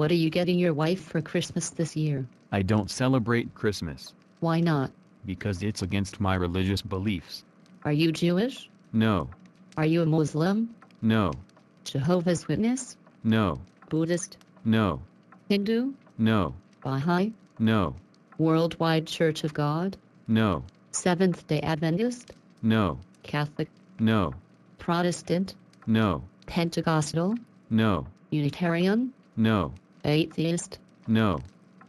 What are you getting your wife for Christmas this year? I don't celebrate Christmas. Why not? Because it's against my religious beliefs. Are you Jewish? No. Are you a Muslim? No. Jehovah's Witness? No. Buddhist? No. Hindu? No. Baha'i? No. Worldwide Church of God? No. Seventh-day Adventist? No. Catholic? No. Protestant? No. Pentecostal? No. Unitarian? No. Atheist? No.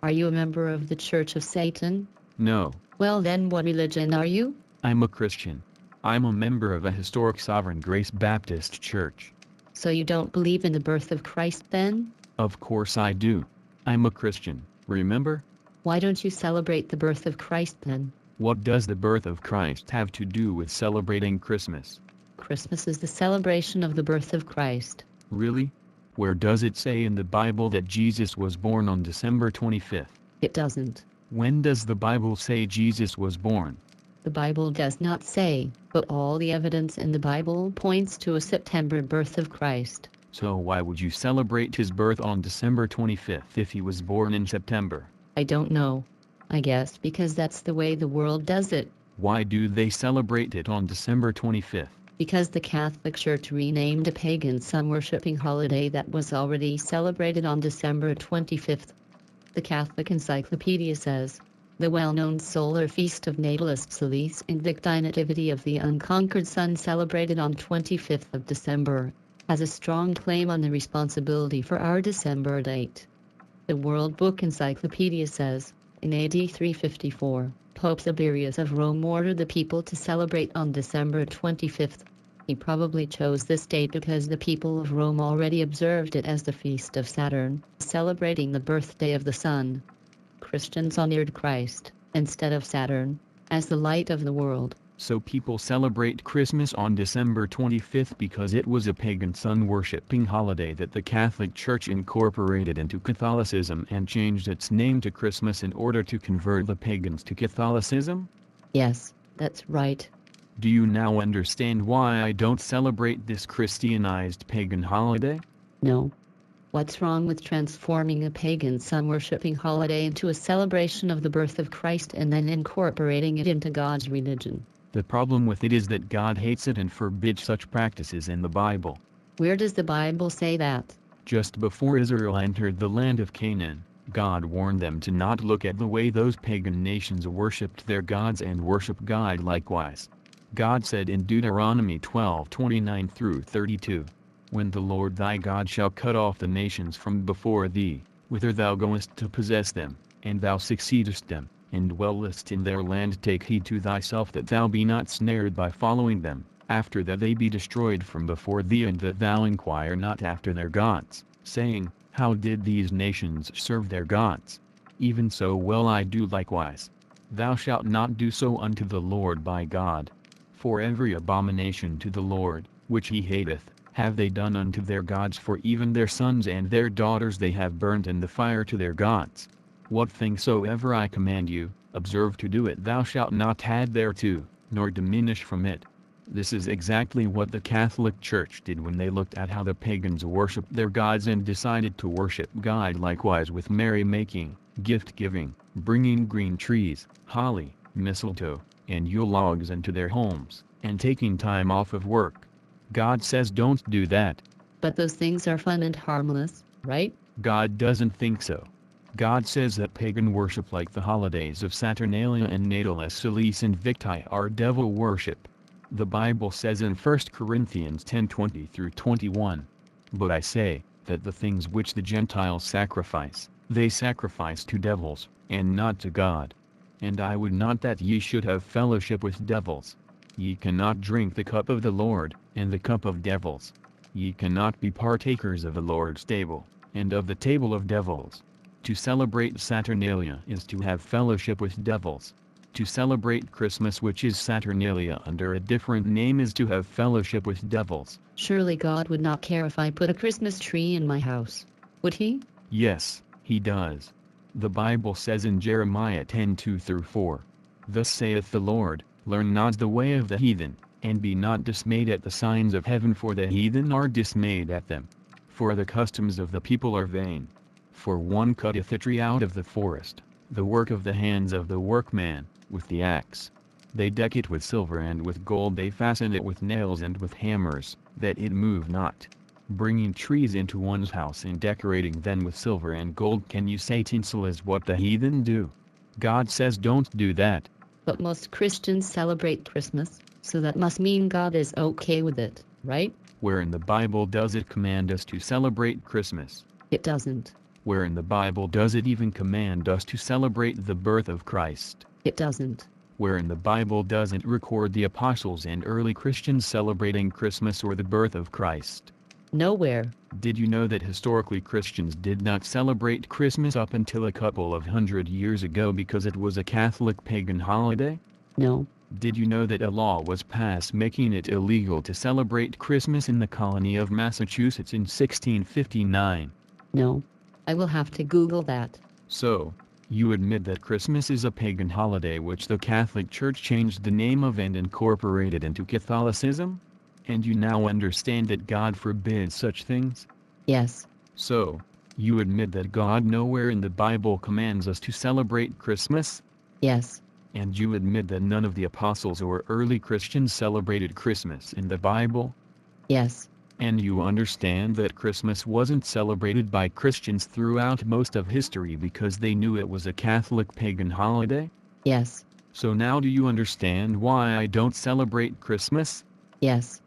Are you a member of the Church of Satan? No. Well then, what religion are you? I'm a Christian. I'm a member of a historic Sovereign Grace Baptist Church. So you don't believe in the birth of Christ then? Of course I do. I'm a Christian, remember? Why don't you celebrate the birth of Christ then? What does the birth of Christ have to do with celebrating Christmas? Christmas is the celebration of the birth of Christ. Really? Where does it say in the Bible that Jesus was born on December 25th? It doesn't. When does the Bible say Jesus was born? The Bible does not say, but all the evidence in the Bible points to a September birth of Christ. So why would you celebrate his birth on December 25th if he was born in September? I don't know. I guess because that's the way the world does it. Why do they celebrate it on December 25th? Because the Catholic Church renamed a pagan sun-worshipping holiday that was already celebrated on December 25th. The Catholic Encyclopedia says, the well-known solar feast of Natalis Solis Invicti Nativity of the Unconquered Sun celebrated on 25th of December, has a strong claim on the responsibility for our December date. The World Book Encyclopedia says, in AD 354, Pope Tiberius of Rome ordered the people to celebrate on December 25th. He probably chose this date because the people of Rome already observed it as the feast of Saturn, celebrating the birthday of the sun. Christians honored Christ, instead of Saturn, as the light of the world. So people celebrate Christmas on December 25th because it was a pagan sun-worshipping holiday that the Catholic Church incorporated into Catholicism and changed its name to Christmas in order to convert the pagans to Catholicism? Yes, that's right. Do you now understand why I don't celebrate this Christianized pagan holiday? No. What's wrong with transforming a pagan sun-worshipping holiday into a celebration of the birth of Christ and then incorporating it into God's religion? The problem with it is that God hates it and forbids such practices in the Bible. Where does the Bible say that? Just before Israel entered the land of Canaan, God warned them to not look at the way those pagan nations worshipped their gods and worship God likewise. God said in Deuteronomy 12:29-32, when the Lord thy God shall cut off the nations from before thee, whither thou goest to possess them, and thou succeedest them, and dwellest in their land, take heed to thyself that thou be not snared by following them, after that they be destroyed from before thee, and that thou inquire not after their gods, saying, how did these nations serve their gods? Even so will I do likewise. Thou shalt not do so unto the Lord thy God. For every abomination to the Lord, which he hateth, have they done unto their gods, for even their sons and their daughters they have burnt in the fire to their gods. What thing soever I command you, observe to do it. Thou shalt not add thereto, nor diminish from it. This is exactly what the Catholic Church did when they looked at how the pagans worshipped their gods and decided to worship God likewise with merrymaking, gift-giving, bringing green trees, holly, mistletoe, and Yule logs into their homes, and taking time off of work. God says don't do that. But those things are fun and harmless, right? God doesn't think so. God says that pagan worship like the holidays of Saturnalia and Natalis Solis Invicti are devil worship. The Bible says in 1 Corinthians 10:20-21, but I say, that the things which the Gentiles sacrifice, they sacrifice to devils, and not to God. And I would not that ye should have fellowship with devils. Ye cannot drink the cup of the Lord, and the cup of devils. Ye cannot be partakers of the Lord's table, and of the table of devils. To celebrate Saturnalia is to have fellowship with devils. To celebrate Christmas, which is Saturnalia under a different name, is to have fellowship with devils. Surely God would not care if I put a Christmas tree in my house, would he? Yes, he does. The Bible says in Jeremiah 10:2-4, thus saith the Lord, learn not the way of the heathen, and be not dismayed at the signs of heaven, for the heathen are dismayed at them. For the customs of the people are vain. For one cutteth a tree out of the forest, the work of the hands of the workman, with the axe. They deck it with silver and with gold, they fasten it with nails and with hammers, that it move not. Bringing trees into one's house and decorating them with silver and gold, can you say tinsel is what the heathen do? God says don't do that. But most Christians celebrate Christmas, so that must mean God is okay with it, right? Where in the Bible does it command us to celebrate Christmas? It doesn't. Where in the Bible does it even command us to celebrate the birth of Christ? It doesn't. Where in the Bible does it record the apostles and early Christians celebrating Christmas or the birth of Christ? Nowhere. Did you know that historically Christians did not celebrate Christmas up until a couple of 100 years ago because it was a Catholic pagan holiday? No. Did you know that a law was passed making it illegal to celebrate Christmas in the colony of Massachusetts in 1659? No. I will have to Google that. So, you admit that Christmas is a pagan holiday which the Catholic Church changed the name of and incorporated into Catholicism? And you now understand that God forbids such things? Yes. So, you admit that God nowhere in the Bible commands us to celebrate Christmas? Yes. And you admit that none of the apostles or early Christians celebrated Christmas in the Bible? Yes. And you understand that Christmas wasn't celebrated by Christians throughout most of history because they knew it was a Catholic pagan holiday? Yes. So now do you understand why I don't celebrate Christmas? Yes.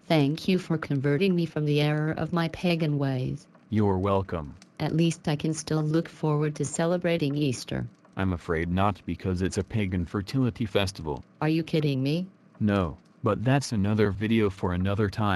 Thank you for converting me from the error of my pagan ways. You're welcome. At least I can still look forward to celebrating Easter. I'm afraid not, because it's a pagan fertility festival. Are you kidding me? No, but that's another video for another time.